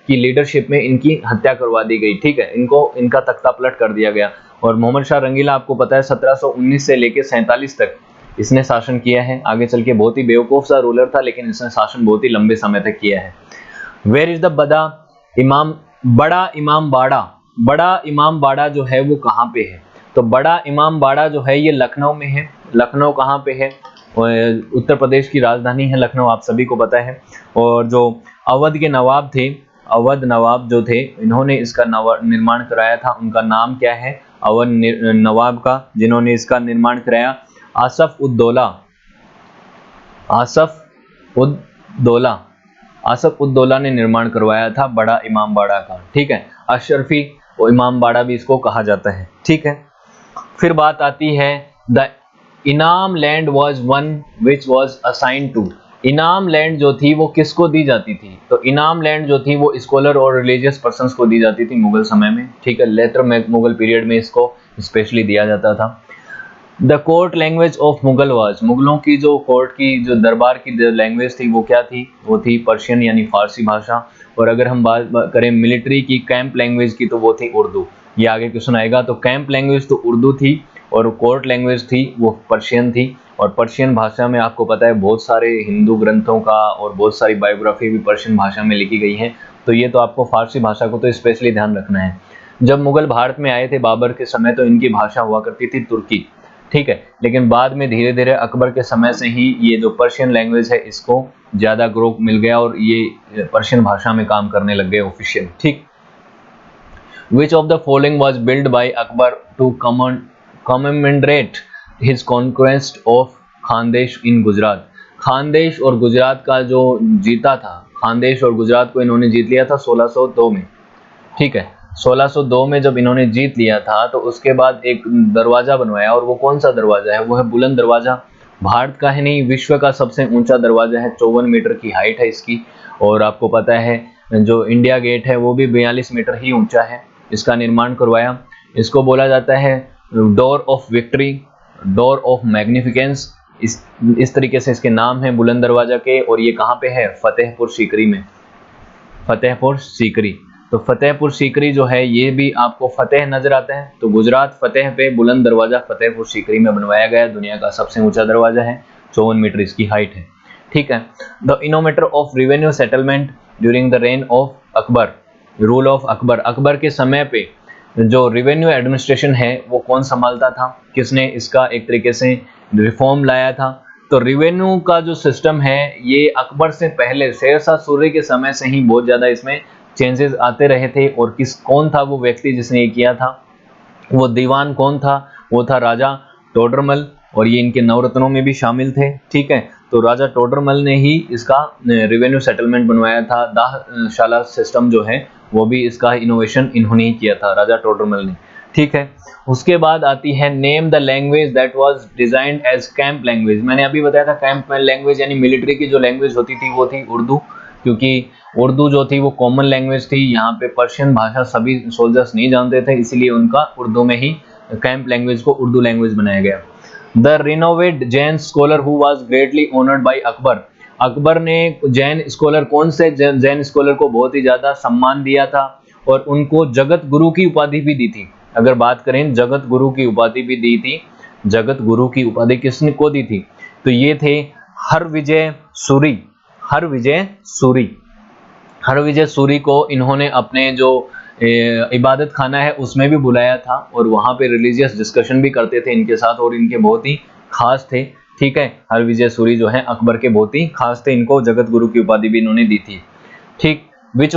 की लीडरशिप में इनकी हत्या करवा दी गई। ठीक है, इनका तख्ता पलट कर दिया गया। और मोहम्मद शाह रंगीला आपको पता है 1719 से लेकर 47 तक इसने शासन किया है। आगे चल के बहुत ही बेवकूफ़ सा रूलर था, लेकिन इसने शासन बहुत ही लंबे समय तक किया है। वेयर इज द बड़ा इमाम बाड़ा जो है वो कहाँ पे है? तो बड़ा इमाम बाड़ा जो है ये लखनऊ में है। लखनऊ कहाँ पे है? उत्तर प्रदेश की राजधानी है लखनऊ, आप सभी को पता है। और जो अवध के नवाब थे, अवध नवाब जो थे, इन्होंने इसका निर्माण कराया था। उनका नाम क्या है? अवध नवाब का जिन्होंने इसका निर्माण कराया, आसफ उद्दौला ने निर्माण करवाया था बड़ा इमाम बाड़ा का। ठीक है, अशरफी इमाम बाड़ा भी इसको कहा जाता है। ठीक है, फिर बात आती है the inam land was one which was assigned to. Inam land जो थी वो किसको दी जाती थी? तो इनाम लैंड जो थी वो स्कॉलर और रिलीजियस पर्सन्स को दी जाती थी मुगल समय में, ठीक है। लेटर में मुगल पीरियड में इसको स्पेशली दिया जाता था। The court language of Mughal was, मुगलों की जो कोर्ट की जो दरबार की जो लैंग्वेज थी वो क्या थी? वो थी पर्शियन यानी फारसी भाषा। और अगर हम बात करें मिलिट्री की कैंप लैंग्वेज की तो वो थी उर्दू। ये आगे क्वेश्चन आएगा। तो कैंप लैंग्वेज तो उर्दू थी और कोर्ट लैंग्वेज थी वो पर्शियन थी। और पर्शियन भाषा में आपको पता है बहुत सारे हिंदू ग्रंथों का और बहुत सारी बायोग्राफी भी पर्शियन भाषा में लिखी गई है। तो ये तो आपको फारसी भाषा को तो स्पेशली ध्यान रखना है। जब मुगल भारत में आए थे बाबर के समय तो इनकी भाषा हुआ करती थी तुर्की, ठीक है। लेकिन बाद में धीरे धीरे अकबर के समय से ही ये जो पर्शियन लैंग्वेज है इसको ज़्यादा ग्रोथ मिल गया और ये पर्शियन भाषा में काम करने लग गए ऑफिशियल, ठीक। Which of the following was built by Akbar to commemorate his conquest of Khandesh in Gujarat? Khandesh और गुजरात का जो जीता था, खानदेश और गुजरात को इन्होंने जीत लिया था 1602 में, ठीक है। 1602 में जब इन्होंने जीत लिया था तो उसके बाद एक दरवाजा बनवाया और वो कौन सा दरवाजा है? वो है बुलंद दरवाजा। भारत का ही नहीं विश्व का सबसे ऊंचा दरवाजा है, 54 मीटर की हाइट है इसकी। और आपको पता है जो इंडिया गेट है वो भी 42 मीटर ही ऊंचा है। इसका निर्माण करवाया। इसको बोला जाता है door of victory, door of magnificence, इस तरीके से इसके नाम है बुलंद दरवाजा के। और ये कहाँ पे है? फतेहपुर सीकरी में, फतेहपुर सीकरी। तो फतेहपुर सीकरी जो है ये भी आपको फतेह नजर आता है तो गुजरात फतेह पे बुलंद दरवाजा फतेहपुर सीकरी में बनवाया गया। दुनिया का सबसे ऊंचा दरवाजा है, 54 मीटर इसकी हाइट है, ठीक है। The innovator of revenue settlement during the reign of Akbar, rule of Akbar, Akbar के समय पे जो रेवेन्यू एडमिनिस्ट्रेशन है वो कौन संभालता था? किसने इसका एक तरीके से रिफॉर्म लाया था? तो रेवेन्यू का जो सिस्टम है ये अकबर से पहले शेरशाह सूरी के समय से ही बहुत ज़्यादा इसमें चेंजेस आते रहे थे। और कौन था वो व्यक्ति जिसने ये किया था? वो दीवान कौन था? वो था राजा टोडरमल। और ये इनके नवरत्नों में भी शामिल थे, ठीक है। तो राजा टोडरमल ने ही इसका रेवेन्यू सेटलमेंट बनवाया था। दाहशाला सिस्टम जो है वो भी इसका इनोवेशन इन्होंने ही किया था, राजा टोडरमल ने, ठीक है। उसके बाद आती है name the language that was designed as camp language. मैंने अभी बताया था कैंप लैंग्वेज यानी मिलिट्री की जो लैंग्वेज होती थी वो थी उर्दू, क्योंकि उर्दू जो थी वो कॉमन लैंग्वेज थी। यहाँ पे पर्शियन भाषा सभी सोल्जर्स नहीं जानते थे, इसलिए उनका उर्दू में ही कैंप लैंग्वेज को उर्दू लैंग्वेज बनाया गया। The renovate Jain scholar who was greatly honoured bye Akbar, Akbar ने जैन स्कॉलर कौन से जैन स्कॉलर को बहुत ही ज्यादा सम्मान दिया था और उनको जगत गुरु की उपाधि भी दी थी। अगर बात करें जगत गुरु की उपाधि भी दी थी, जगत गुरु की उपाधि किसने को दी थी? तो ये थे हरविजय सूरी, हरविजय सूरी। हरविजय सूरी को इन्होंने अपने जो इबादत खाना है उसमें भी बुलाया था और वहाँ पे रिलीजियस डिस्कशन भी करते थे इनके साथ और इनके बहुत ही खास थे, ठीक है। हरविजय सूरी जो है अकबर के बहुत ही खास थे, इनको जगत गुरु की उपाधि भी इन्होंने दी थी, ठीक। Which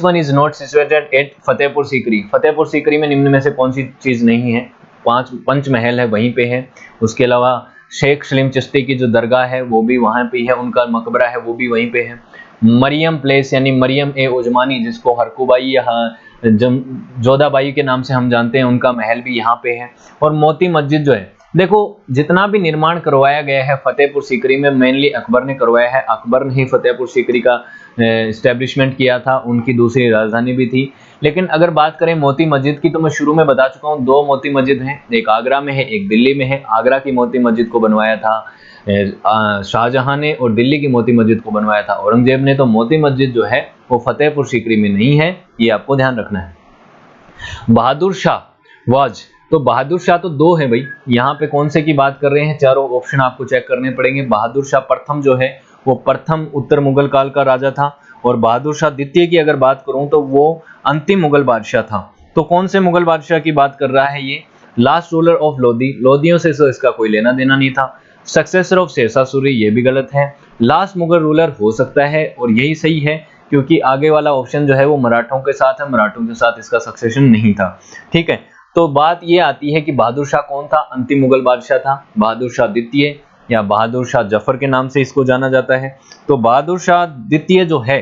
one is not situated at Fatehpur Sikri, Fatehpur Sikri में निम्न में से कौन सी चीज नहीं है? पंचमहल है वहीं पे है। उसके अलावा शेख सलीम चिश्ती की जो दरगाह है वो भी वहाँ पे है, उनका मकबरा है वो भी वहीं पे है। मरियम प्लेस यानी मरियम ए उजमानी जिसको हरकुबाई या जोधाबाई के नाम से हम जानते हैं, उनका महल भी यहाँ पे है। और मोती मस्जिद जो है, देखो जितना भी निर्माण करवाया गया है फतेहपुर सीकरी में मेनली अकबर ने करवाया है। अकबर ने ही फतेहपुर सीकरी का एस्टेब्लिशमेंट किया था, उनकी दूसरी राजधानी भी थी। लेकिन अगर बात करें मोती मस्जिद की तो मैं शुरू में बता चुका हूँ, दो मोती मस्जिद हैं, एक आगरा में है एक दिल्ली में है। आगरा की मोती मस्जिद को बनवाया था शाहजहां ने और दिल्ली की मोती मस्जिद को बनवाया था औरंगजेब ने। तो मोती मस्जिद जो है वो फतेहपुर सीकरी में नहीं है, ये आपको ध्यान रखना है। बहादुर शाह वाज, तो बहादुर शाह तो दो है भाई, यहाँ पे कौन से की बात कर रहे हैं? चारों ऑप्शन आपको चेक करने पड़ेंगे। बहादुर शाह प्रथम जो है वो प्रथम उत्तर मुगल काल का राजा था और बहादुर शाह द्वितीय की अगर बात करूं तो वो अंतिम मुगल बादशाह था। तो कौन से मुगल बादशाह की बात कर रहा है ये? लास्ट रूलर ऑफ लोधी, लोधियों से तो इसका कोई लेना देना नहीं था। सक्सेसर ऑफ शेरशाह सूरी, ये भी गलत है। लास्ट मुगल रूलर हो सकता है और यही सही है क्योंकि आगे वाला ऑप्शन जो है वो मराठों के साथ है, मराठों के साथ इसका सक्सेशन नहीं था, ठीक है। तो बात ये आती है कि बहादुर शाह कौन था? अंतिम मुगल बादशाह था, बहादुर शाह द्वितीय या बहादुर शाह जफर के नाम से इसको जाना जाता है। तो बहादुर शाह द्वितीय जो है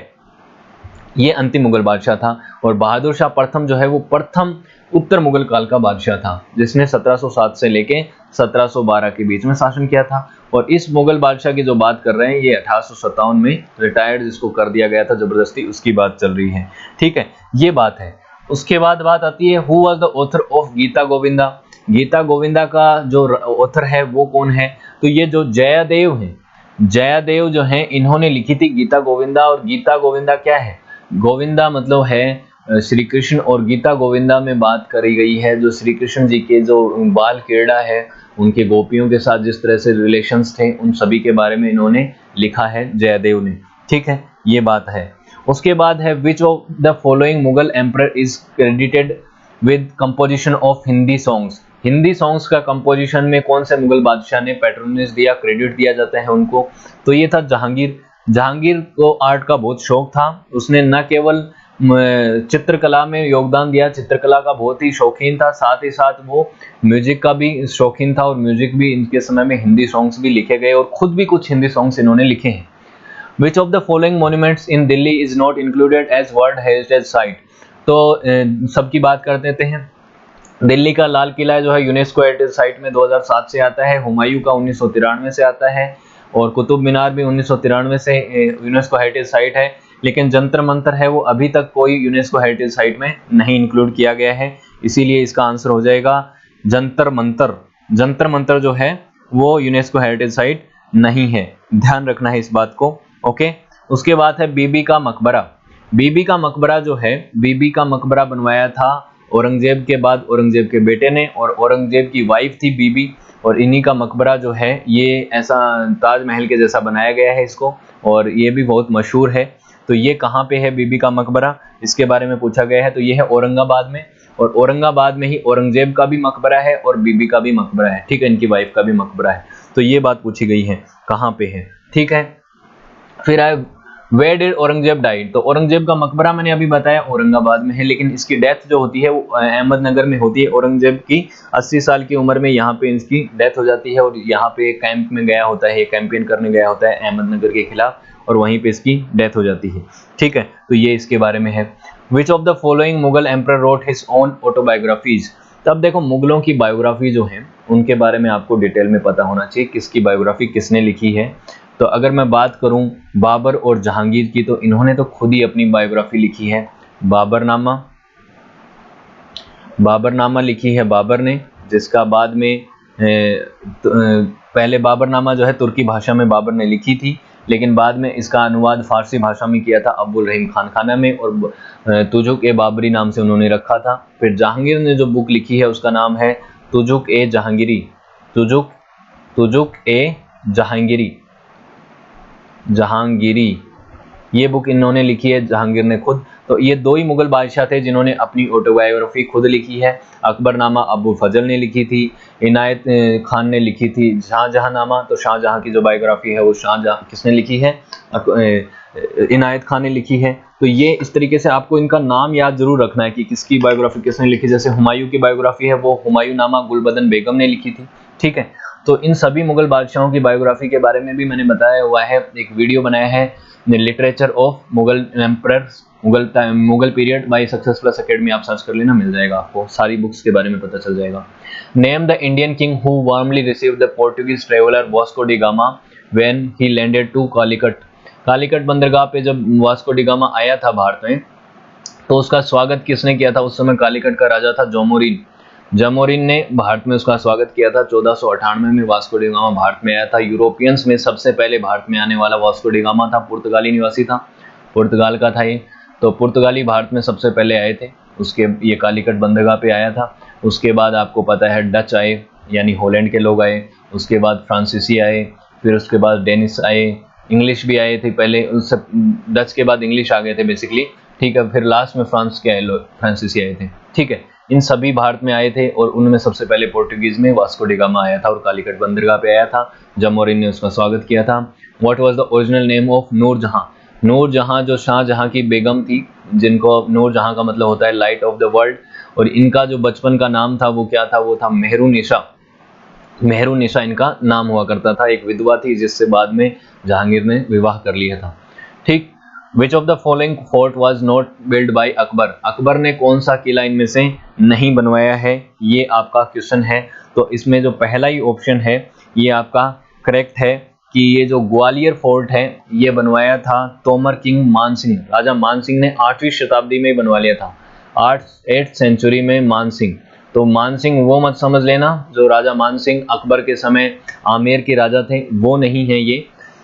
ये अंतिम मुगल बादशाह था और बहादुर शाह प्रथम जो है वो प्रथम उत्तर मुगल काल का बादशाह था जिसने 1707 से लेके 1712 के बीच में शासन किया था। और इस मुगल बादशाह की जो बात कर रहे हैं ये 1857 में रिटायर्ड जिसको कर दिया गया था जबरदस्ती, उसकी बात चल रही है। ठीक है, ये बात है। उसके बाद बात आती है who was the author of Gita Govinda. Gita Govinda का जो ऑथर है वो कौन है? तो ये जो जयादेव हैं, जयादेव जो हैं इन्होंने लिखी थी गीता गोविंदा। और गीता गोविंदा क्या है? गोविंदा मतलब है श्री कृष्ण, और गीता गोविंदा में बात करी गई है जो श्री कृष्ण जी के जो बाल क्रीड़ा है, उनके गोपियों के साथ जिस तरह से रिलेशंस थे, उन सभी के बारे में इन्होंने लिखा है जयदेव ने। ठीक है, ये बात है। उसके बाद है which of the following Mughal emperor is credited with composition of Hindi songs. Hindi songs का कंपोजिशन में कौन से मुगल बादशाह ने पैट्रोनेज दिया, क्रेडिट दिया जाता है उनको? तो ये था जहांगीर। जहांगीर को आर्ट का बहुत शौक था। उसने न केवल चित्रकला में योगदान दिया, चित्रकला का बहुत ही शौकीन था, साथ ही साथ वो म्यूजिक का भी शौकीन था। और म्यूजिक भी इनके समय में हिंदी सॉन्ग्स भी लिखे गए और खुद भी कुछ हिंदी सॉन्ग्स इन्होंने लिखे हैं। Which of the following monuments in Delhi is not included as World Heritage Site? तो सबकी बात कर देते हैं। दिल्ली का लाल किला जो है यूनेस्को हेरिटेज साइट में 2007 से आता है, हुमायूं का 1993 से आता है, और कुतुब मीनार भी 1993 से यूनेस्को हेरिटेज साइट है। लेकिन जंतर मंतर है वो अभी तक कोई यूनेस्को हेरिटेज साइट में नहीं इंक्लूड किया गया है, इसीलिए इसका आंसर हो जाएगा जंतर मंतर। जंतर मंतर जो है वो यूनेस्को हेरिटेज साइट नहीं है, ध्यान रखना है इस बात को। ओके, उसके बाद है बीबी का मकबरा। बीबी का मकबरा जो है, बीबी का मकबरा बनवाया था औरंगजेब के बाद औरंगजेब के बेटे ने, और औरंगजेब की वाइफ थी बीबी। और इन्हीं का मकबरा जो है ये ऐसा ताजमहल के जैसा बनाया गया है इसको, और ये भी बहुत मशहूर है। तो ये कहाँ पे है बीबी का मकबरा, इसके बारे में पूछा गया है। तो ये है औरंगाबाद में, और औरंगाबाद में ही औरंगजेब का भी मकबरा है और बीबी का भी मकबरा है। ठीक है, इनकी वाइफ का भी मकबरा है। तो ये बात पूछी गई है कहाँ पे है। ठीक है, फिर आए वेयर डिड औरंगजेब डाइड। तो औरंगजेब का मकबरा मैंने अभी बताया औरंगाबाद में है, लेकिन इसकी डेथ जो होती है वो अहमदनगर में होती है। औरंगजेब की 80 साल की उम्र में यहाँ पे इसकी डेथ हो जाती है, और यहाँ पे कैंप में गया होता है, कैंपेन करने गया होता है अहमदनगर के खिलाफ, और वहीं पे इसकी डेथ हो जाती है। ठीक है, तो ये इसके बारे में है। Which of the following Mughal emperor road his own autobiographies. तब देखो मुगलों की बायोग्राफी जो है उनके बारे में आपको डिटेल में पता होना चाहिए, किसकी बायोग्राफी किसने लिखी है। तो अगर मैं बात करूं बाबर और जहांगीर की, तो इन्होंने तो खुद ही अपनी बायोग्राफी लिखी है। बाबरनामा, बाबरनामा लिखी है बाबर ने, जिसका बाद में पहले बाबरनामा जो है तुर्की भाषा में बाबर ने लिखी थी, लेकिन बाद में इसका अनुवाद फारसी भाषा में किया था अब्दुल रहीम खान खाना में, और तुजुक ए बाबरी नाम से उन्होंने रखा था। फिर जहांगीर ने जो बुक लिखी है उसका नाम है तुजुक ए जहांगीरी। तुजुक ए जहांगीरी, जहांगीरी, ये बुक इन्होंने लिखी है जहांगीर ने खुद। तो ये दो ही मुगल बादशाह थे जिन्होंने अपनी ऑटोबायोग्राफी खुद लिखी है। अकबरनामा अबू फजल ने लिखी थी, इनायत खान ने लिखी थी शाहजहांनामा। तो शाहजहां की जो बायोग्राफी है वो शाहजहां किसने लिखी है? इनायत खान ने लिखी है। तो ये इस तरीके से आपको इनका नाम याद जरूर रखना है कि किसकी बायोग्राफी किसने लिखी। जैसे हुमायूं की बायोग्राफी है वो हुमायूंनामा गुलबदन बेगम ने लिखी थी। ठीक है, तो इन सभी मुगल बादशाहों की बायोग्राफी के बारे में भी मैंने बताया हुआ है, एक वीडियो बनाया है literature of Mughal emperors Mughal period by Success Plus academy, आप सर्च कर लेना, मिल जाएगा आपको, सारी बुक्स के बारे में पता चल जाएगा। Name the Indian king who warmly received the Portuguese traveller Vasco da Gama when he landed to Calicut. Calicut बंदरगाह पे जब वास्को डी गामा आया था भारत में, तो उसका स्वागत किसने किया था? उस समय कालीकट का राजा था जोमोरिन। जमोरिन ने भारत में उसका स्वागत किया था। 1498 में वास्को डी गामा भारत में आया था। यूरोपियंस में सबसे पहले भारत में आने वाला वास्को डी गामा था, पुर्तगाली निवासी था, पुर्तगाल का था ये। तो पुर्तगाली भारत में सबसे पहले आए थे, उसके ये कालीकट बंदरगाह पे आया था। उसके बाद आपको पता है डच आए, यानी हॉलैंड के लोग आए, उसके बाद फ्रांसीसी आए, फिर उसके बाद डेनिस आए, इंग्लिश भी आए थे पहले, उससे डच के बाद इंग्लिश आ गए थे बेसिकली। ठीक है, फिर लास्ट में फ्रांस के आए लोग, फ्रांसीसी आए थे। ठीक है, इन सभी भारत में आए थे, और उनमें सबसे पहले पोर्टुगीज में वास्को डी गामा आया था और कालीकट बंदरगाह पे आया था। जमोरिन ने उसका स्वागत किया था। What was the original name of Nur Jahan. Nur Jahan जो शाहजहां की बेगम थी, जिनको नूरजहां का मतलब होता है लाइट ऑफ द वर्ल्ड, और इनका जो बचपन का नाम था वो क्या था? वो था मेहरुनिशा। मेहरुनिशा इनका नाम हुआ करता था। एक विधवा थी जिससे बाद में जहांगीर ने विवाह कर लिया था। ठीक, which of the following fort was not build by Akbar, Akbar ने कौन सा किला इनमें से नहीं बनवाया है, ये आपका क्वेश्चन है। तो इसमें जो पहला ही ऑप्शन है ये आपका करेक्ट है कि ये जो ग्वालियर फोर्ट है ये बनवाया था तोमर किंग मानसिंह, राजा मानसिंह ने 8वीं शताब्दी में बनवा लिया था, 8th सेंचुरी में मानसिंह। तो मानसिंह वो मत समझ लेना जो राजा मानसिंह अकबर के समय आमेर के राजा थे, वो नहीं है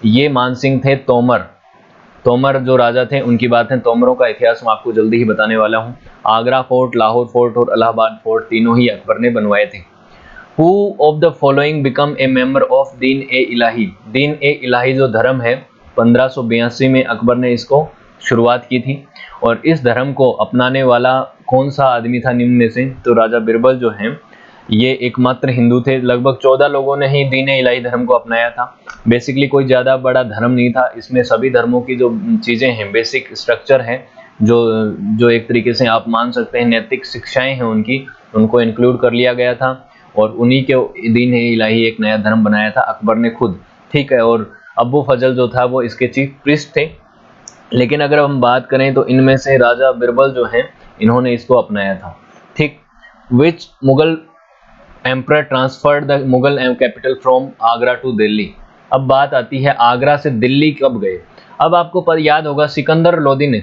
ये मानसिंह थे तोमर। तोमर जो राजा थे उनकी बात है। तोमरों का इतिहास मैं आपको जल्दी ही बताने वाला हूँ। आगरा फोर्ट, लाहौर फोर्ट और इलाहाबाद फोर्ट तीनों ही अकबर ने बनवाए थे। Who of the following become a member of दीन ए इलाही, दीन ए इलाही जो धर्म है 1582 में अकबर ने इसको शुरुआत की थी। और इस धर्म को अपनाने वाला कौन सा आदमी था निम्न में से, तो राजा बिरबल जो हैं ये एकमात्र हिंदू थे। लगभग 14 लोगों ने ही दीन ए इलाही धर्म को अपनाया था। बेसिकली कोई ज़्यादा बड़ा धर्म नहीं था, इसमें सभी धर्मों की जो चीज़ें हैं, बेसिक स्ट्रक्चर है, जो एक तरीके से आप मान सकते हैं नैतिक शिक्षाएं हैं उनकी, उनको इंक्लूड कर लिया गया था। और उन्हीं के दीन ए इलाही एक नया धर्म बनाया था अकबर ने खुद, ठीक है। और अबू फजल जो था वो इसके चीफ प्रीस्ट थे। लेकिन अगर हम बात करें तो इनमें से राजा बिरबल जो हैं इन्होंने इसको अपनाया था, ठीक। Which Mughal emperor transferred the Mughal capital from Agra to Delhi. अब बात आती है आगरा से दिल्ली कब गए। अब आपको पर याद होगा सिकंदर लोदी ने,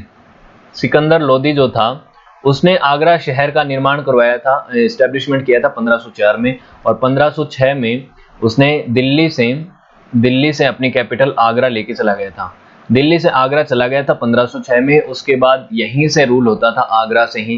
सिकंदर लोदी जो था उसने आगरा शहर का निर्माण करवाया था, एस्टेब्लिशमेंट किया था 1504 में। और 1506 में उसने दिल्ली से अपनी कैपिटल आगरा लेके चला गया था। दिल्ली से आगरा चला गया था 1506 में। उसके बाद यहीं से रूल होता था, आगरा से ही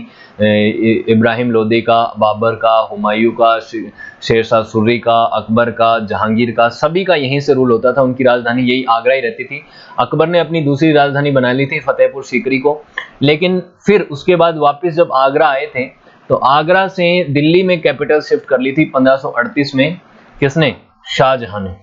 इब्राहिम लोदी का, बाबर का, हुमायूं का, शेरशाह सूरी का, अकबर का, जहांगीर का, सभी का यहीं से रूल होता था। उनकी राजधानी यही आगरा ही रहती थी। अकबर ने अपनी दूसरी राजधानी बना ली थी फतेहपुर सीकरी को। लेकिन फिर उसके बाद वापस जब आगरा आए थे तो आगरा से दिल्ली में कैपिटल शिफ्ट कर ली थी 1538 में। किसने? शाहजहां ने,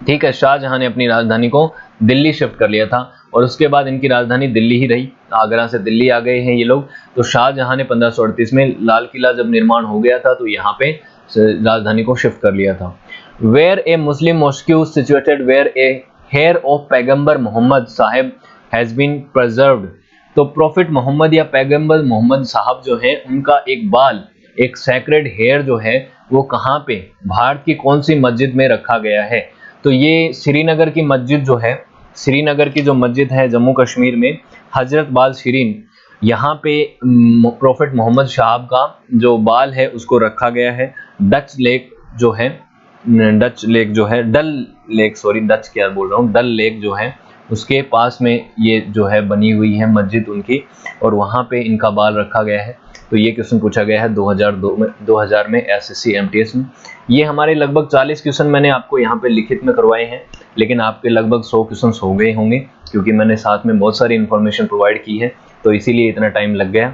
ठीक है। शाहजहां ने अपनी राजधानी को दिल्ली शिफ्ट कर लिया था और उसके बाद इनकी राजधानी दिल्ली ही रही। आगरा से दिल्ली आ गए हैं ये लोग। तो शाहजहां ने 1538 में लाल किला जब निर्माण हो गया था तो यहाँ पे राजधानी को शिफ्ट कर लिया था। Where a Muslim mosque situated where a hair of Paigambar Muhammad Sahab has been preserved. तो प्रॉफिट मोहम्मद या पैगंबर मोहम्मद साहब जो है उनका एक बाल, एक सैक्रेड हेयर जो है वो कहाँ पे, भारत की कौन सी मस्जिद में रखा गया है। तो ये श्रीनगर की मस्जिद जो है, श्रीनगर की जो मस्जिद है जम्मू कश्मीर में, हजरत बाल शिरीन, यहाँ पे प्रॉफिट मोहम्मद साहब का जो बाल है उसको रखा गया है। डच लेक जो है, डल लेक, सॉरी डच क्या बोल रहा हूँ, डल लेक जो है उसके पास में ये जो है बनी हुई है मस्जिद उनकी, और वहाँ पे इनका बाल रखा गया है। तो ये क्वेश्चन पूछा गया है 2000 में एसएससी एमटीएस में। ये हमारे लगभग 40 क्वेश्चन मैंने आपको यहाँ पे लिखित में करवाए हैं, लेकिन आपके लगभग 100 क्वेश्चन हो गए होंगे क्योंकि मैंने साथ में बहुत सारी इन्फॉर्मेशन प्रोवाइड की है, तो इसीलिए इतना टाइम लग गया।